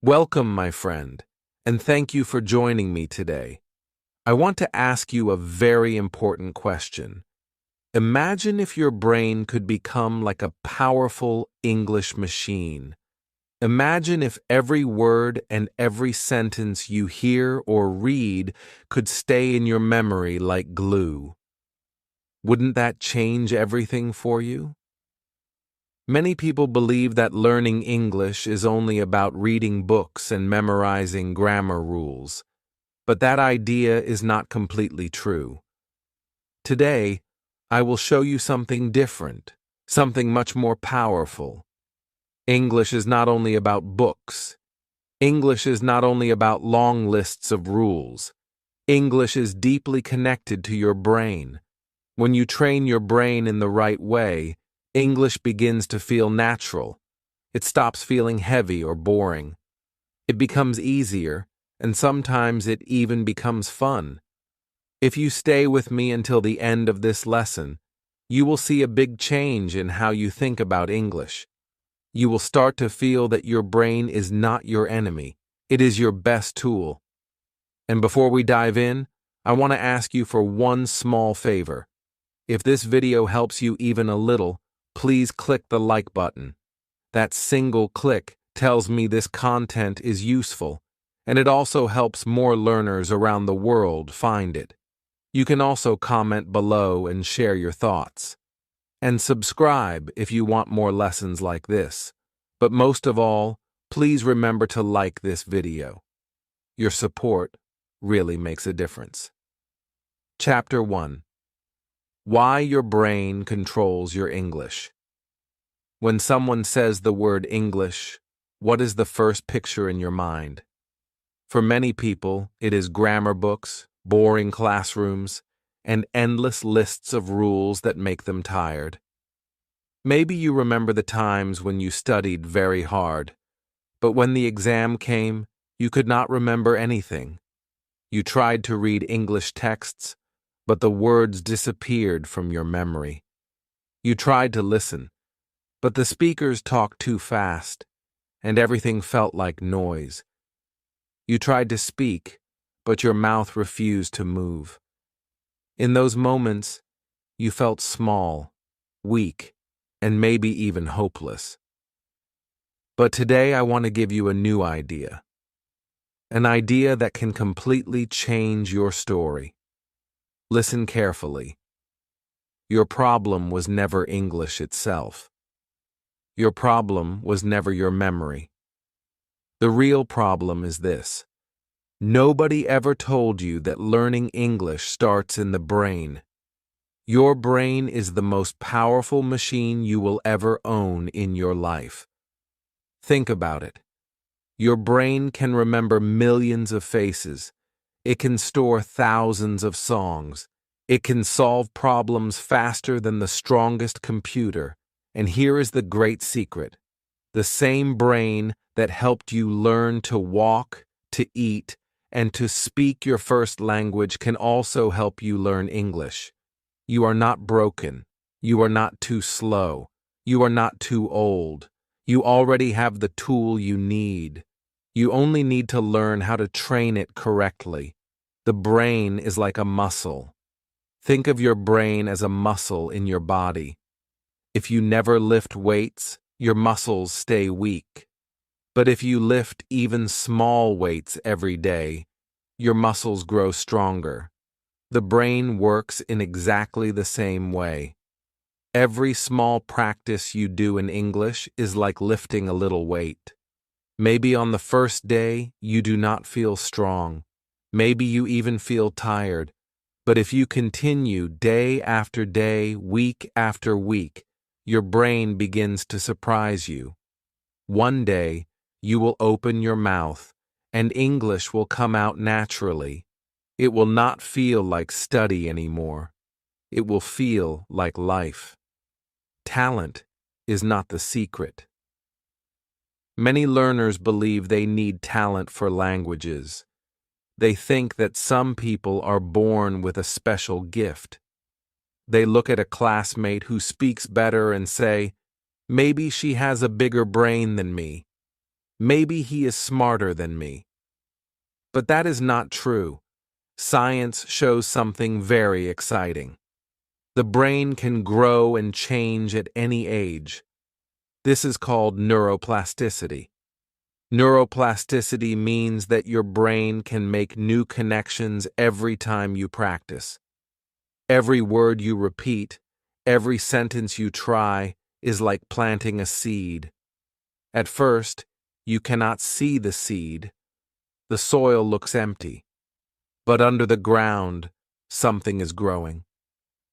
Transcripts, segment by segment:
Welcome, my friend, and thank you for joining me today. I want to ask you a very important question. Imagine if your brain could become like a powerful English machine. Imagine if every word and every sentence you hear or read could stay in your memory like glue. Wouldn't that change everything for you? Many people believe that learning English is only about reading books and memorizing grammar rules, but that idea is not completely true. Today, I will show you something different, something much more powerful. English is not only about books. English is not only about long lists of rules. English is deeply connected to your brain. When you train your brain in the right way, English begins to feel natural. It stops feeling heavy or boring. It becomes easier, and sometimes it even becomes fun. If you stay with me until the end of this lesson, you will see a big change in how you think about English. You will start to feel that your brain is not your enemy. It is your best tool. And before we dive in, I want to ask you for one small favor. If this video helps you even a little, please click the like button. That single click tells me this content is useful, and it also helps more learners around the world find it. You can also comment below and share your thoughts. And subscribe if you want more lessons like this. But most of all, please remember to like this video. Your support really makes a difference. Chapter 1. Why your brain controls your English. When someone says the word English, what is the first picture in your mind? For many people, it is grammar books, boring classrooms, and endless lists of rules that make them tired. Maybe you remember the times when you studied very hard, but when the exam came, you could not remember anything. You tried to read English texts, but the words disappeared from your memory. You tried to listen, but the speakers talked too fast, and everything felt like noise. You tried to speak, but your mouth refused to move. In those moments, you felt small, weak, and maybe even hopeless. But today I want to give you a new idea. An idea that can completely change your story. Listen carefully. Your problem was never English itself. Your problem was never your memory. The real problem is this. Nobody ever told you that learning English starts in the brain. Your brain is the most powerful machine you will ever own in your life. Think about it. Your brain can remember millions of faces. It can store thousands of songs. It can solve problems faster than the strongest computer. And here is the great secret. The same brain that helped you learn to walk, to eat, and to speak your first language can also help you learn English. You are not broken. You are not too slow. You are not too old. You already have the tool you need. You only need to learn how to train it correctly. The brain is like a muscle. Think of your brain as a muscle in your body. If you never lift weights, your muscles stay weak. But if you lift even small weights every day, your muscles grow stronger. The brain works in exactly the same way. Every small practice you do in English is like lifting a little weight. Maybe on the first day, you do not feel strong. Maybe you even feel tired. But if you continue day after day, week after week, your brain begins to surprise you. One day, you will open your mouth, and English will come out naturally. It will not feel like study anymore. It will feel like life. Talent is not the secret. Many learners believe they need talent for languages. They think that some people are born with a special gift. They look at a classmate who speaks better and say, maybe she has a bigger brain than me. Maybe he is smarter than me. But that is not true. Science shows something very exciting. The brain can grow and change at any age. This is called neuroplasticity. Neuroplasticity means that your brain can make new connections every time you practice. Every word you repeat, every sentence you try, is like planting a seed. At first, you cannot see the seed. The soil looks empty. But under the ground, something is growing.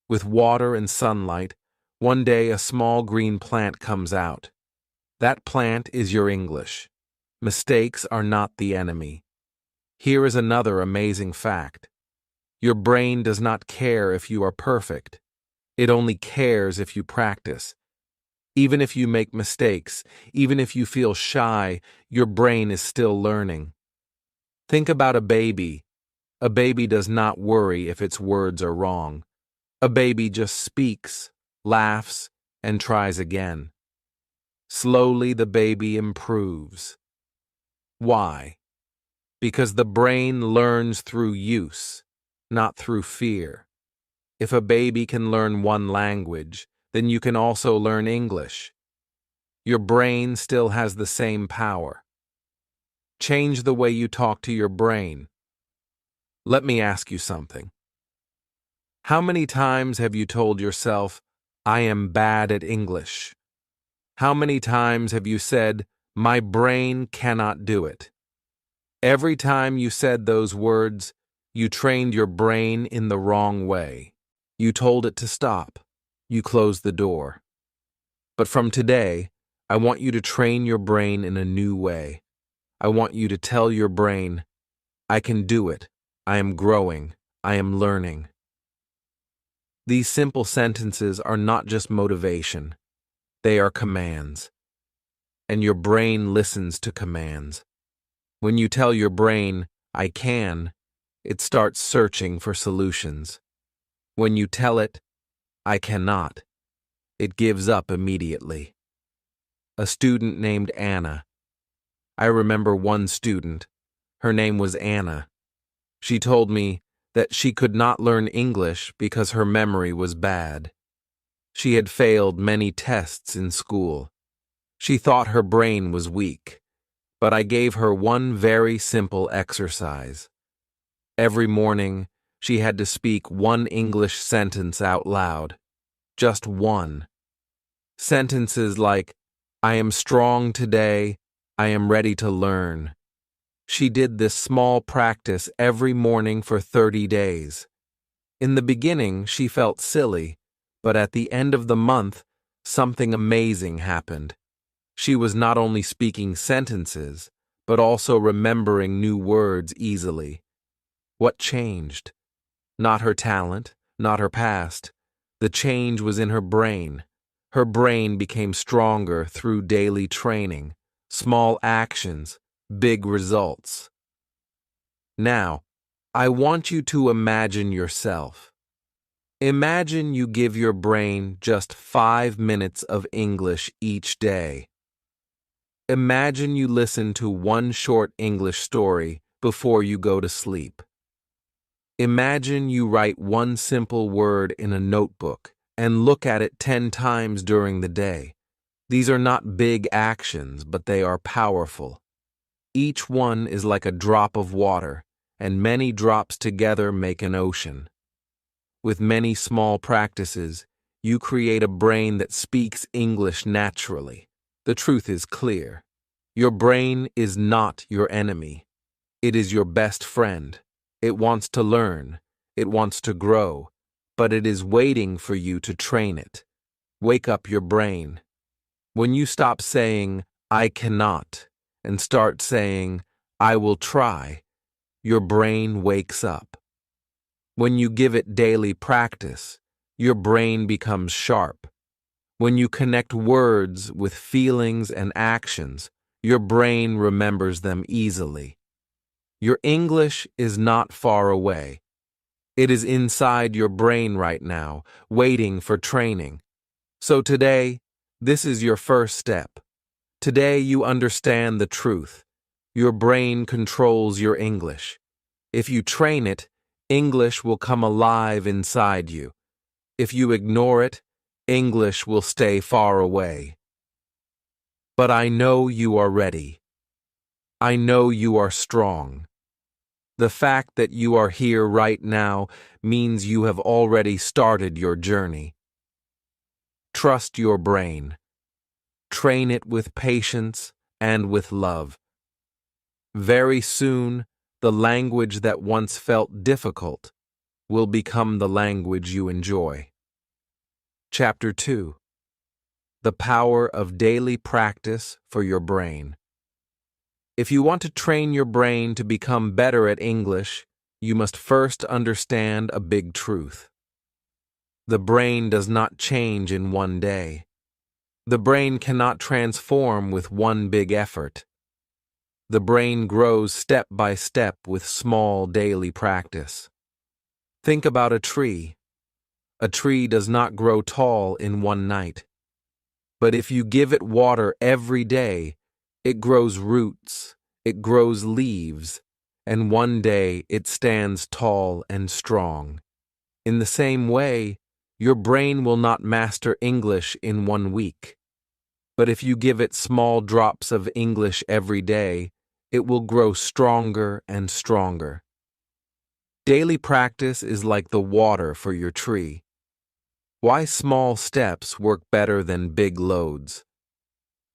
With water and sunlight, one day a small green plant comes out. That plant is your English. Mistakes are not the enemy. Here is another amazing fact. Your brain does not care if you are perfect. It only cares if you practice. Even if you make mistakes, even if you feel shy, your brain is still learning. Think about a baby. A baby does not worry if its words are wrong. A baby just speaks, laughs, and tries again. Slowly the baby improves. Why? Because the brain learns through use, not through fear. If a baby can learn one language, then you can also learn English. Your brain still has the same power. Change the way you talk to your brain. Let me ask you something. How many times have you told yourself, "I am bad at English"? How many times have you said, "My brain cannot do it"? Every time you said those words, you trained your brain in the wrong way. You told it to stop. You closed the door. But from today, I want you to train your brain in a new way. I want you to tell your brain, "I can do it. I am growing. I am learning." These simple sentences are not just motivation. They are commands. And your brain listens to commands. When you tell your brain, "I can," it starts searching for solutions. When you tell it, "I cannot," it gives up immediately. A student named Anna. I remember one student. Her name was Anna. She told me that she could not learn English because her memory was bad. She had failed many tests in school. She thought her brain was weak, but I gave her one very simple exercise. Every morning, she had to speak one English sentence out loud. Just one. Sentences like, "I am strong today. I am ready to learn." She did this small practice every morning for 30 days. In the beginning, she felt silly, but at the end of the month, something amazing happened. She was not only speaking sentences, but also remembering new words easily. What changed? Not her talent, not her past. The change was in her brain. Her brain became stronger through daily training, small actions, big results. Now, I want you to imagine yourself. Imagine you give your brain just 5 minutes of English each day. Imagine you listen to one short English story before you go to sleep. Imagine you write one simple word in a notebook and look at it 10 times during the day. These are not big actions, but they are powerful. Each one is like a drop of water, and many drops together make an ocean. With many small practices, you create a brain that speaks English naturally. The truth is clear. Your brain is not your enemy. It is your best friend. It wants to learn. It wants to grow. But it is waiting for you to train it. Wake up your brain. When you stop saying, "I cannot," and start saying, "I will try," your brain wakes up. When you give it daily practice, your brain becomes sharp. When you connect words with feelings and actions, your brain remembers them easily. Your English is not far away. It is inside your brain right now, waiting for training. So today, this is your first step. Today you understand the truth. Your brain controls your English. If you train it, English will come alive inside you. If you ignore it, English will stay far away. But I know you are ready. I know you are strong. The fact that you are here right now means you have already started your journey. Trust your brain. Train it with patience and with love. Very soon, the language that once felt difficult will become the language you enjoy. Chapter 2. The Power of Daily Practice for Your Brain. If you want to train your brain to become better at English, you must first understand a big truth. The brain does not change in one day. The brain cannot transform with one big effort. The brain grows step by step with small daily practice. Think about a tree. A tree does not grow tall in one night. But if you give it water every day, it grows roots, it grows leaves, and one day it stands tall and strong. In the same way, your brain will not master English in 1 week. But if you give it small drops of English every day, it will grow stronger and stronger. Daily practice is like the water for your tree. Why small steps work better than big loads?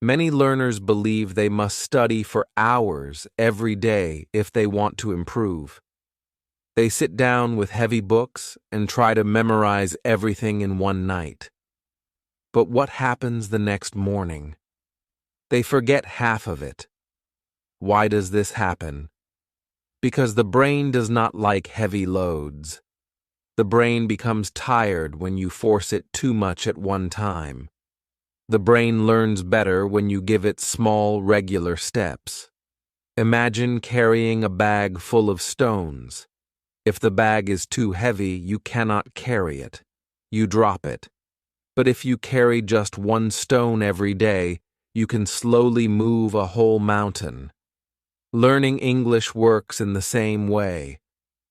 Many learners believe they must study for hours every day if they want to improve. They sit down with heavy books and try to memorize everything in one night. But what happens the next morning? They forget half of it. Why does this happen? Because the brain does not like heavy loads. The brain becomes tired when you force it too much at one time. The brain learns better when you give it small, regular steps. Imagine carrying a bag full of stones. If the bag is too heavy, you cannot carry it. You drop it. But if you carry just one stone every day, you can slowly move a whole mountain. Learning English works in the same way.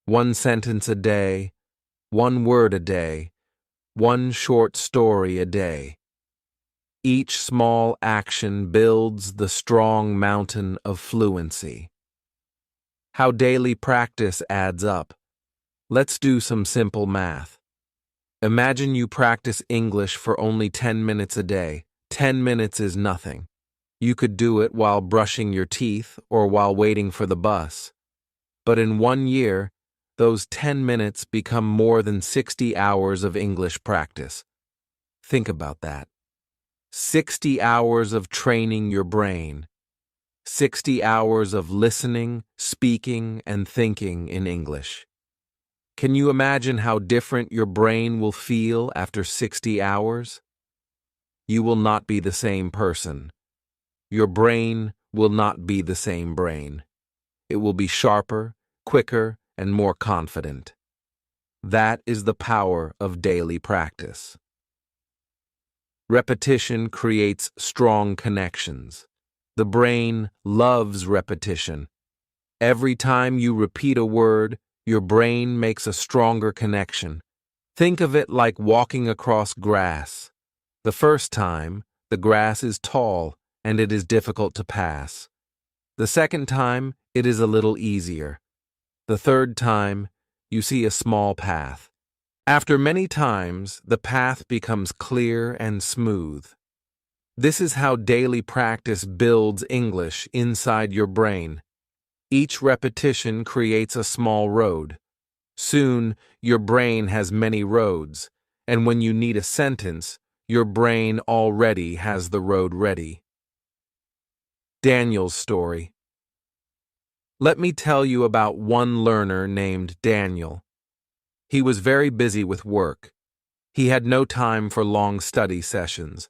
1 sentence a day, 1 word a day, 1 short story a day. Each small action builds the strong mountain of fluency. How daily practice adds up. Let's do some simple math. Imagine you practice English for only 10 minutes a day. 10 minutes is nothing. You could do it while brushing your teeth or while waiting for the bus. But in 1 year, those 10 minutes become more than 60 hours of English practice. Think about that. 60 hours of training your brain. 60 hours of listening, speaking, and thinking in English. Can you imagine how different your brain will feel after 60 hours? You will not be the same person. Your brain will not be the same brain. It will be sharper, quicker, and more confident. That is the power of daily practice. Repetition creates strong connections. The brain loves repetition. Every time you repeat a word, your brain makes a stronger connection. Think of it like walking across grass. The first time, the grass is tall and it is difficult to pass. The second time, it is a little easier. The third time, you see a small path. After many times, the path becomes clear and smooth. This is how daily practice builds English inside your brain. Each repetition creates a small road. Soon, your brain has many roads, and when you need a sentence, your brain already has the road ready. Daniel's story. Let me tell you about one learner named Daniel. He was very busy with work. He had no time for long study sessions,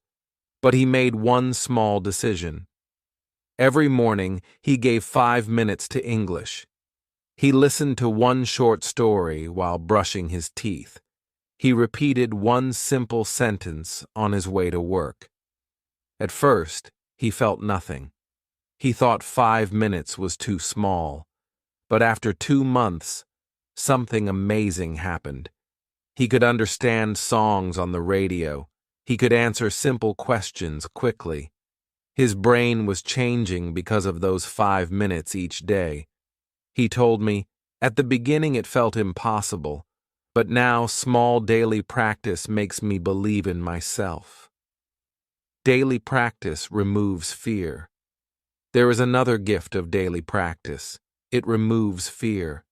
but he made one small decision. Every morning, he gave 5 minutes to English. He listened to one short story while brushing his teeth. He repeated one simple sentence on his way to work. At first, he felt nothing. He thought 5 minutes was too small. But after 2 months, something amazing happened. He could understand songs on the radio. He could answer simple questions quickly. His brain was changing because of those 5 minutes each day. He told me, at the beginning it felt impossible, but now small daily practice makes me believe in myself. Daily practice removes fear. There is another gift of daily practice. It removes fear.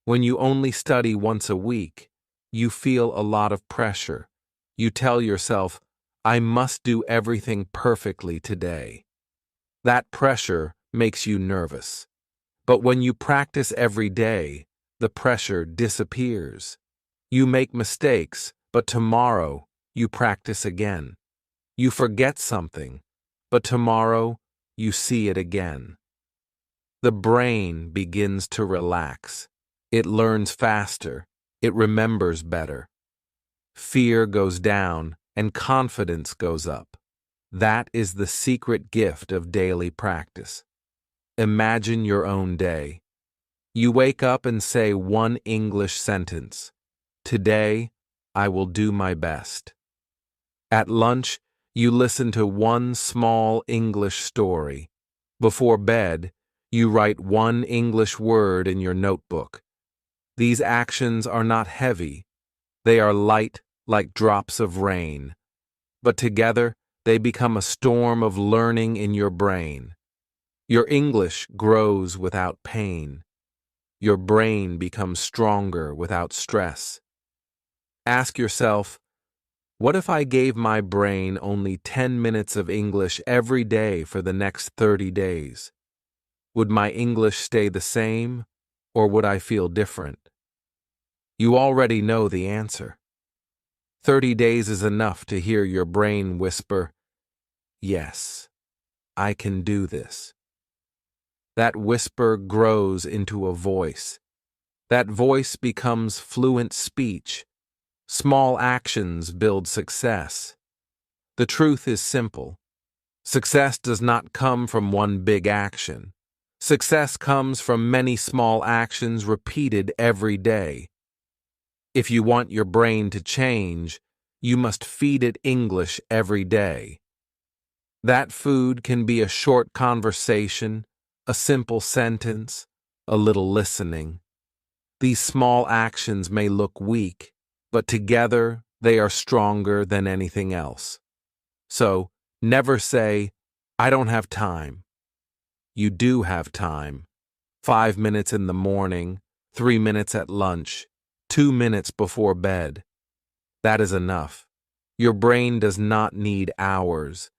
When you only study once a week, you feel a lot of pressure. You tell yourself, I must do everything perfectly today. That pressure makes you nervous. But when you practice every day, the pressure disappears. You make mistakes, but tomorrow you practice again. You forget something, but tomorrow you see it again. The brain begins to relax. It learns faster. It remembers better. Fear goes down and confidence goes up. That is the secret gift of daily practice. Imagine your own day. You wake up and say one English sentence. Today, I will do my best. At lunch, you listen to one small English story. Before bed, you write one English word in your notebook. These actions are not heavy. They are light like drops of rain. But together, they become a storm of learning in your brain. Your English grows without pain. Your brain becomes stronger without stress. Ask yourself, what if I gave my brain only 10 minutes of English every day for the next 30 days? Would my English stay the same, or would I feel different? You already know the answer. 30 days is enough to hear your brain whisper, yes, I can do this. That whisper grows into a voice. That voice becomes fluent speech. Small actions build success. The truth is simple. Success does not come from one big action. Success comes from many small actions repeated every day. If you want your brain to change, you must feed it English every day. That food can be a short conversation, a simple sentence, a little listening. These small actions may look weak, but together they are stronger than anything else. So, never say, I don't have time. You do have time. 5 minutes in the morning, 3 minutes at lunch, 2 minutes before bed. That is enough. Your brain does not need hours.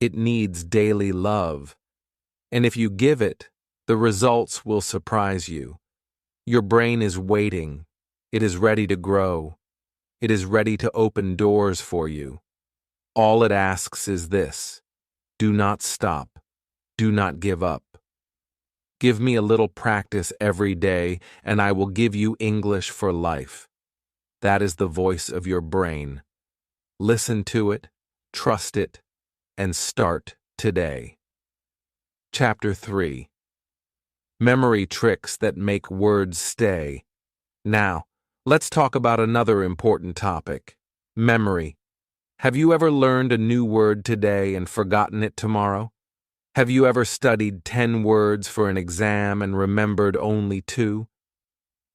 It needs daily love. And if you give it, the results will surprise you. Your brain is waiting. It is ready to grow. It is ready to open doors for you. All it asks is this: do not stop. Do not give up. Give me a little practice every day, and I will give you English for life. That is the voice of your brain. Listen to it, trust it, and start today. Chapter 3. Memory tricks that make words stay. Now, let's talk about another important topic: memory. Have you ever learned a new word today and forgotten it tomorrow? Have you ever studied 10 words for an exam and remembered only 2?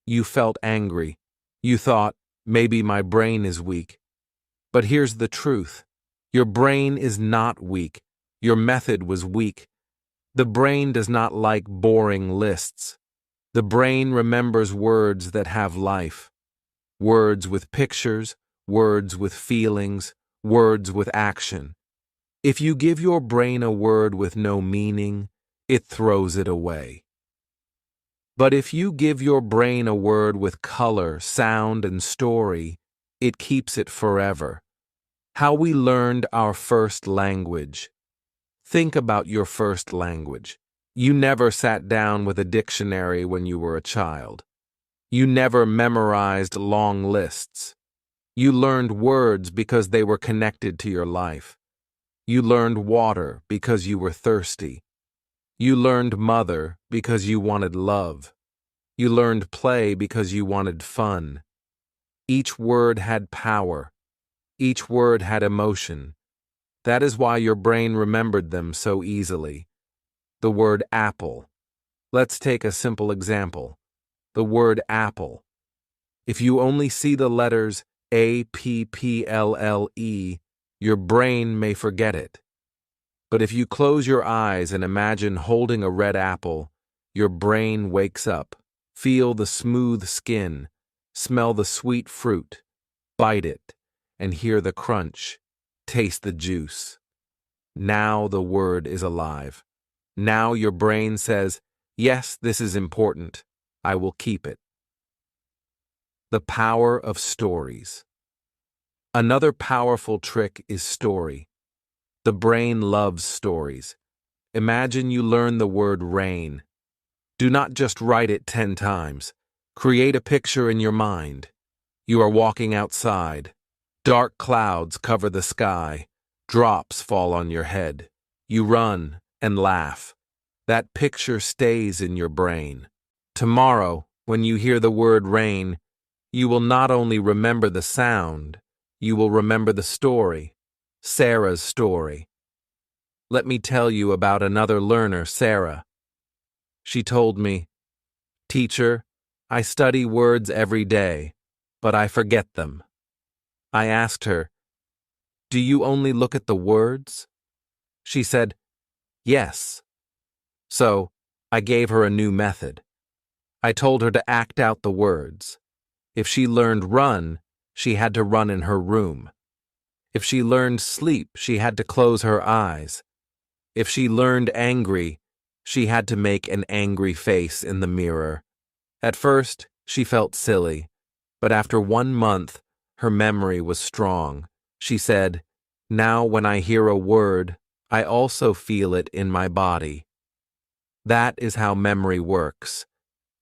You felt angry. You thought, maybe my brain is weak. But here's the truth. Your brain is not weak. Your method was weak. The brain does not like boring lists. The brain remembers words that have life. Words with pictures, words with feelings, words with action. If you give your brain a word with no meaning, it throws it away. But if you give your brain a word with color, sound, and story, it keeps it forever. How we learned our first language. Think about your first language. You never sat down with a dictionary when you were a child. You never memorized long lists. You learned words because they were connected to your life. You learned water because you were thirsty. You learned mother because you wanted love. You learned play because you wanted fun. Each word had power. Each word had emotion. That is why your brain remembered them so easily. The word apple. Let's take a simple example. The word apple. If you only see the letters A-P-P-L-L-E, your brain may forget it. But if you close your eyes and imagine holding a red apple, your brain wakes up. Feel the smooth skin, smell the sweet fruit, bite it, and hear the crunch, taste the juice. Now the word is alive. Now your brain says, yes, this is important. I will keep it. The power of stories. Another powerful trick is story. The brain loves stories. Imagine you learn the word rain. Do not just write it 10 times. Create a picture in your mind. You are walking outside. Dark clouds cover the sky. Drops fall on your head. You run and laugh. That picture stays in your brain. Tomorrow, when you hear the word rain, you will not only remember the sound, you will remember the story, Sarah's story. Let me tell you about another learner, Sarah. She told me, "Teacher, I study words every day, but I forget them." I asked her, "Do you only look at the words?" She said, "Yes." So, I gave her a new method. I told her to act out the words. If she learned run, she had to run in her room. If she learned sleep, she had to close her eyes. If she learned angry, she had to make an angry face in the mirror. At first, she felt silly, but after 1 month, her memory was strong. She said, "Now when I hear a word, I also feel it in my body." That is how memory works.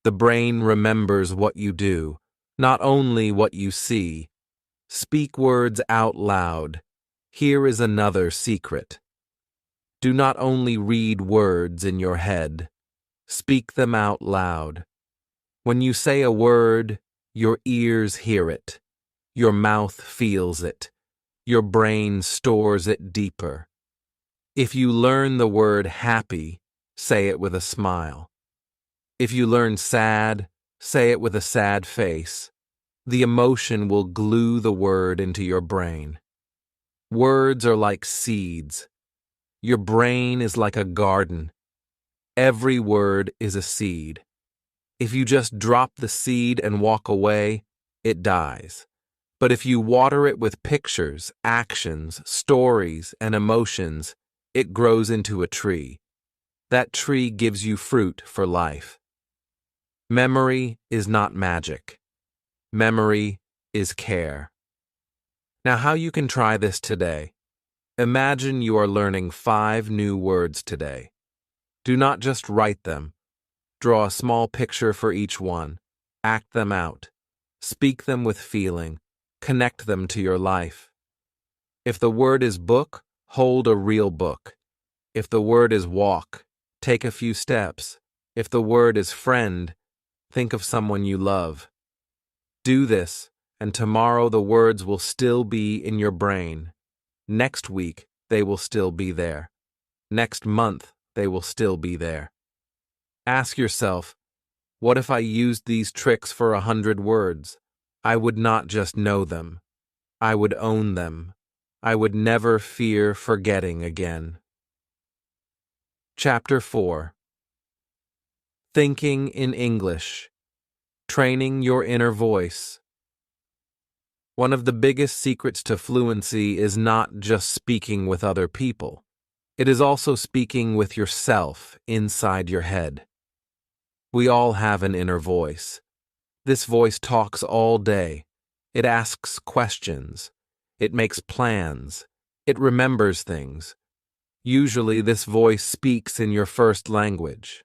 The brain remembers what you do, not only what you see. Speak words out loud. Here is another secret. Do not only read words in your head. Speak them out loud. When you say a word, your ears hear it. Your mouth feels it. Your brain stores it deeper. If you learn the word happy, say it with a smile. If you learn sad, say it with a sad face. The emotion will glue the word into your brain. Words are like seeds. Your brain is like a garden. Every word is a seed. If you just drop the seed and walk away, it dies. But if you water it with pictures, actions, stories, and emotions, it grows into a tree. That tree gives you fruit for life. Memory is not magic. Memory is care. Now, how you can try this today. Imagine you are learning 5 new words today. Do not just write them. Draw a small picture for each one. Act them out. Speak them with feeling. Connect them to your life. If the word is book, hold a real book. If the word is walk, take a few steps. If the word is friend, think of someone you love. Do this, and tomorrow the words will still be in your brain. Next week, they will still be there. Next month, they will still be there. Ask yourself, what if I used these tricks for 100 words? I would not just know them. I would own them. I would never fear forgetting again. Chapter 4. Thinking in English. Training your inner voice. One of the biggest secrets to fluency is not just speaking with other people. It is also speaking with yourself inside your head. We all have an inner voice. This voice talks all day. It asks questions. It makes plans. It remembers things. Usually this voice speaks in your first language.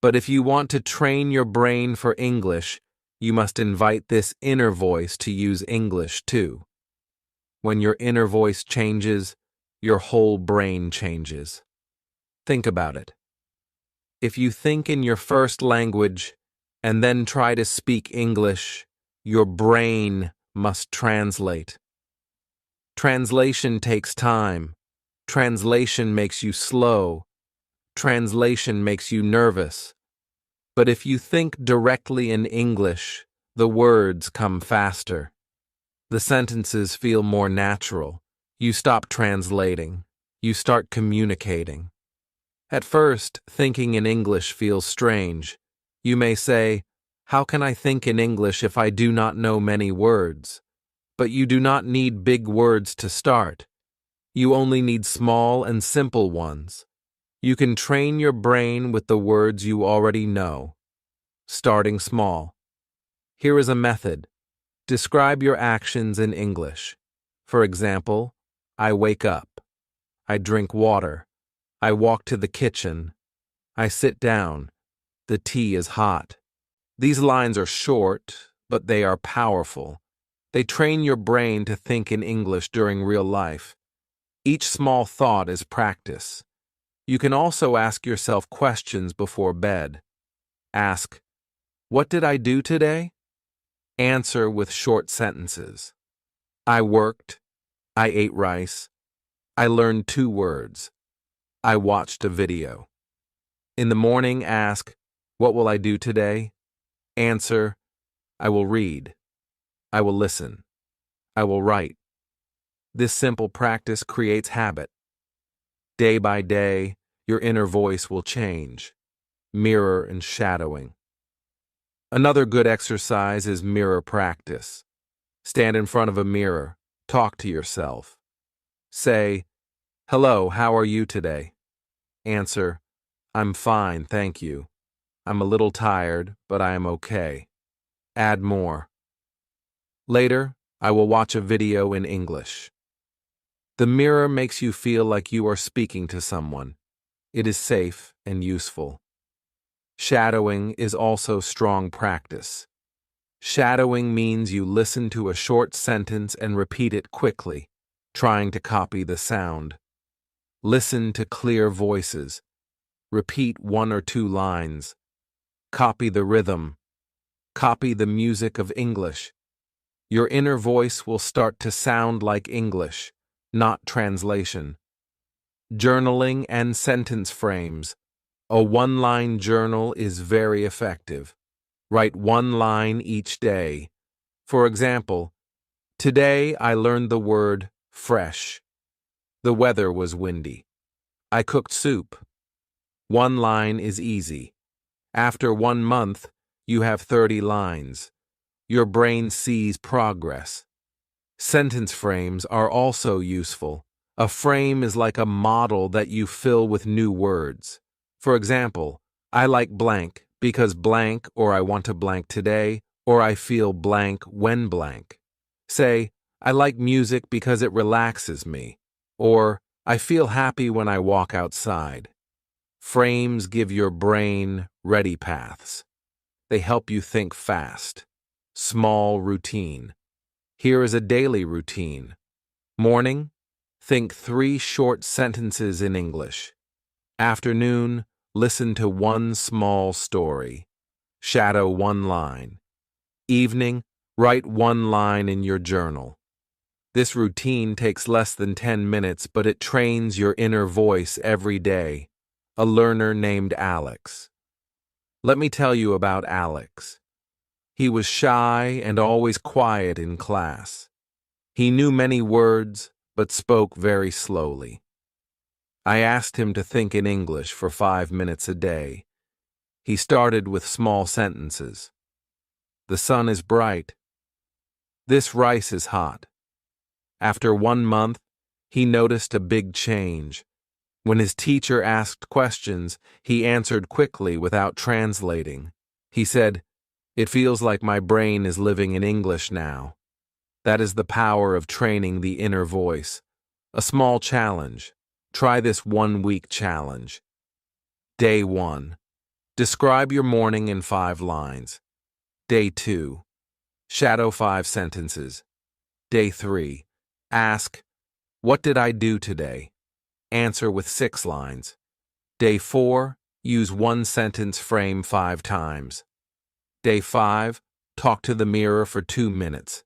But if you want to train your brain for English, you must invite this inner voice to use English too. When your inner voice changes, your whole brain changes. Think about it. If you think in your first language and then try to speak English, your brain must translate. Translation takes time. Translation makes you slow. Translation makes you nervous. But if you think directly in English, the words come faster. The sentences feel more natural. You stop translating. You start communicating. At first, thinking in English feels strange. You may say, "How can I think in English if I do not know many words?" But you do not need big words to start. You only need small and simple ones. You can train your brain with the words you already know. Starting small. Here is a method. Describe your actions in English. For example, I wake up. I drink water. I walk to the kitchen. I sit down. The tea is hot. These lines are short, but they are powerful. They train your brain to think in English during real life. Each small thought is practice. You can also ask yourself questions before bed. Ask, "What did I do today?" Answer with short sentences. I worked. I ate rice. I learned 2 words. I watched a video. In the morning, ask, "What will I do today?" Answer, "I will read. I will listen. I will write." This simple practice creates habit. Day by day, your inner voice will change. Mirror and shadowing. Another good exercise is mirror practice. Stand in front of a mirror. Talk to yourself. Say, "Hello, how are you today?" Answer, "I'm fine, thank you. I'm a little tired, but I am okay." Add more. Later, I will watch a video in English. The mirror makes you feel like you are speaking to someone. It is safe and useful. Shadowing is also strong practice. Shadowing means you listen to a short sentence and repeat it quickly, trying to copy the sound. Listen to clear voices. Repeat 1 or 2 lines. Copy the rhythm. Copy the music of English. Your inner voice will start to sound like English, not translation. Journaling and sentence frames. A 1-line journal is very effective. Write 1 line each day. For example, today I learned the word fresh. The weather was windy. I cooked soup. 1 line is easy. After 1 month, you have 30 lines. Your brain sees progress. Sentence frames are also useful. A frame is like a model that you fill with new words. For example, I like blank because blank, or I want to blank today, or I feel blank when blank. Say, I like music because it relaxes me, or I feel happy when I walk outside. Frames give your brain ready paths. They help you think fast. Small routine. Here is a daily routine. Morning, think 3 short sentences in English. Afternoon, listen to 1 small story. Shadow 1 line. Evening, write 1 line in your journal. This routine takes less than 10 minutes, but it trains your inner voice every day. A learner named Alex. Let me tell you about Alex. He was shy and always quiet in class. He knew many words, but spoke very slowly. I asked him to think in English for 5 minutes a day. He started with small sentences. The sun is bright. This rice is hot. After 1 month, he noticed a big change. When his teacher asked questions, he answered quickly without translating. He said, "It feels like my brain is living in English now." That is the power of training the inner voice. A small challenge. Try this 1-week challenge. Day 1. Describe your morning in 5 lines. Day 2. Shadow 5 sentences. Day 3. Ask, "What did I do today?" answer with 6 lines. Day 4, use one sentence frame 5 times. Day 5, talk to the mirror for 2 minutes.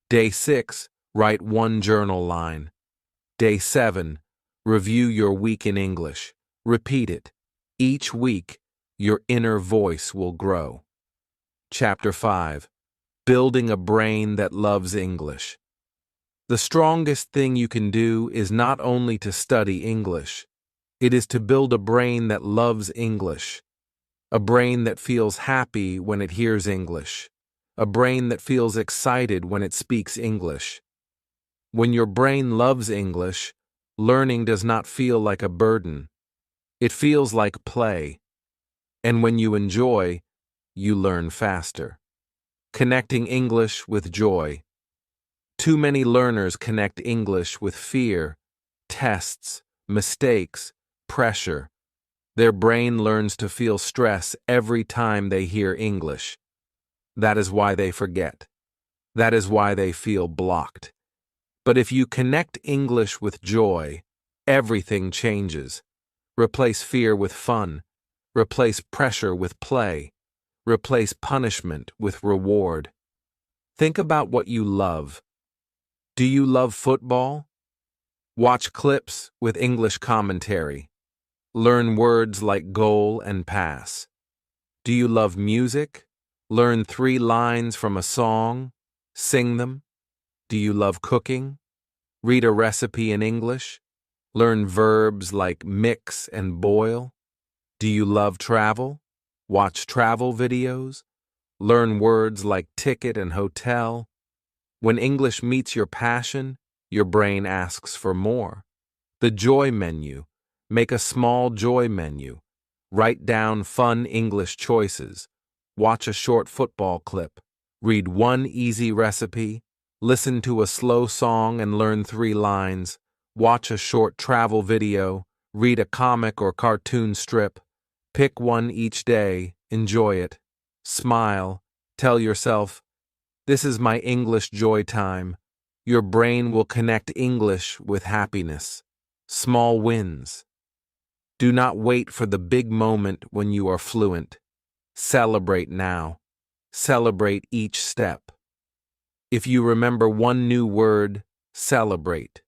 Day 6, write one journal line. Day 7, review your week in English. Repeat it. Each week, your inner voice will grow. Chapter 5, Building a Brain That Loves English. The strongest thing you can do is not only to study English, it is to build a brain that loves English. A brain that feels happy when it hears English. A brain that feels excited when it speaks English. When your brain loves English, learning does not feel like a burden. It feels like play. And when you enjoy, you learn faster. Connecting English with joy. Too many learners connect English with fear, tests, mistakes, pressure. Their brain learns to feel stress every time they hear English. That is why they forget. That is why they feel blocked. But if you connect English with joy, everything changes. Replace fear with fun. Replace pressure with play. Replace punishment with reward. Think about what you love. Do you love football? Watch clips with English commentary. Learn words like goal and pass. Do you love music? Learn 3 lines from a song. Sing them. Do you love cooking? Read a recipe in English. Learn verbs like mix and boil. Do you love travel? Watch travel videos. Learn words like ticket and hotel. When English meets your passion, your brain asks for more. The joy menu. Make a small joy menu. Write down fun English choices. Watch a short football clip. Read one easy recipe. Listen to a slow song and learn 3 lines. Watch a short travel video. Read a comic or cartoon strip. Pick one each day. Enjoy it. Smile. Tell yourself, "This is my English joy time." Your brain will connect English with happiness. Small wins. Do not wait for the big moment when you are fluent. Celebrate now. Celebrate each step. If you remember one new word, celebrate.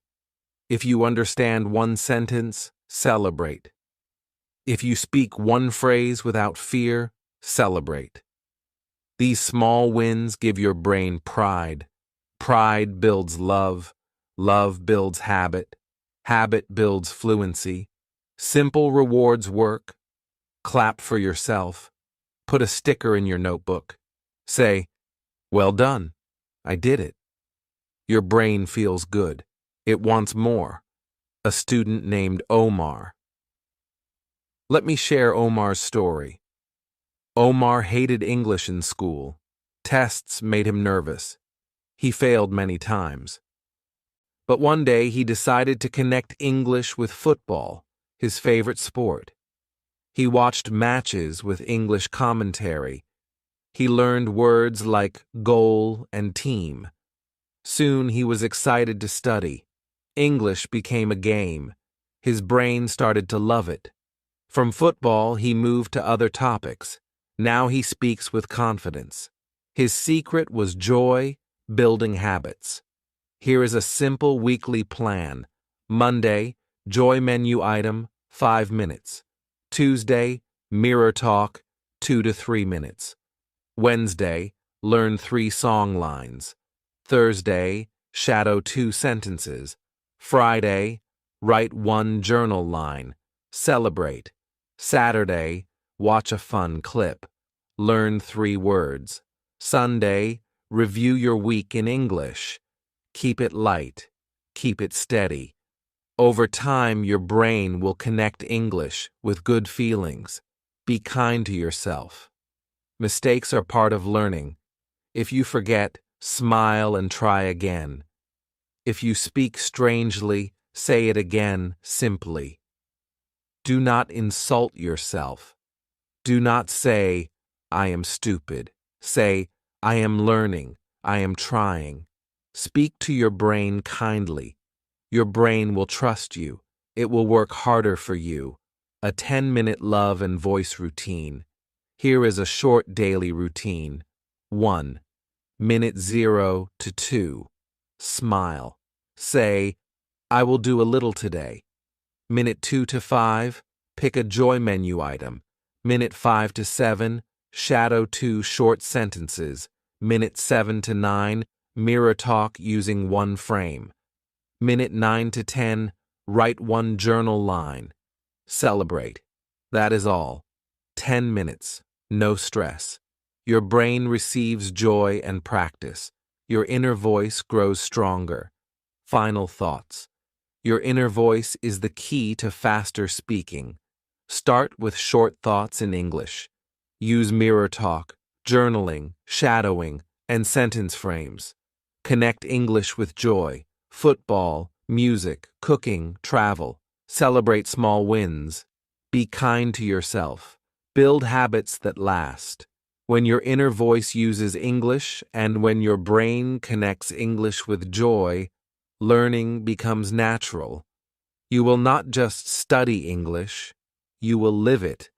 If you understand one sentence, celebrate. If you speak one phrase without fear, celebrate. These small wins give your brain pride. Pride builds love. Love builds habit. Habit builds fluency. Simple rewards work. Clap for yourself. Put a sticker in your notebook. Say, "Well done. I did it." Your brain feels good. It wants more. A student named Omar. Let me share Omar's story. Omar hated English in school. Tests made him nervous. He failed many times. But one day he decided to connect English with football, his favorite sport. He watched matches with English commentary. He learned words like goal and team. Soon he was excited to study. English became a game. His brain started to love it. From football, he moved to other topics. Now he speaks with confidence. His secret was joy, building habits. Here is a simple weekly plan. Monday, joy menu item, 5 minutes. Tuesday, mirror talk, 2 to 3 minutes. Wednesday, learn 3 song lines. Thursday, shadow 2 sentences. Friday, write 1 journal line. Celebrate. Saturday, watch a fun clip. Learn 3 words. Sunday, review your week in English. Keep it light. Keep it steady. Over time, your brain will connect English with good feelings. Be kind to yourself. Mistakes are part of learning. If you forget, smile and try again. If you speak strangely, say it again simply. Do not insult yourself. Do not say, "I am stupid." Say, "I am learning. I am trying." Speak to your brain kindly. Your brain will trust you. it will work harder for you. A 10-minute love and voice routine. Here is a short daily routine. 1. Minute 0 to 2. Smile. Say, I will do a little today. Minute 2 to 5. Pick a joy menu item. Minute 5 to 7. Shadow 2 short sentences. Minute 7 to 9. Mirror talk using one frame. Minute 9 to 10. Write one journal line. Celebrate. That is all. 10 minutes. No stress. Your brain receives joy and practice. Your inner voice grows stronger. Final thoughts. Your inner voice is the key to faster speaking. Start with short thoughts in English. Use mirror talk, journaling, shadowing, and sentence frames. Connect English with joy, football, music, cooking, travel. Celebrate small wins. Be kind to yourself. Build habits that last. When your inner voice uses English and when your brain connects English with joy, learning becomes natural. You will not just study English, you will live it.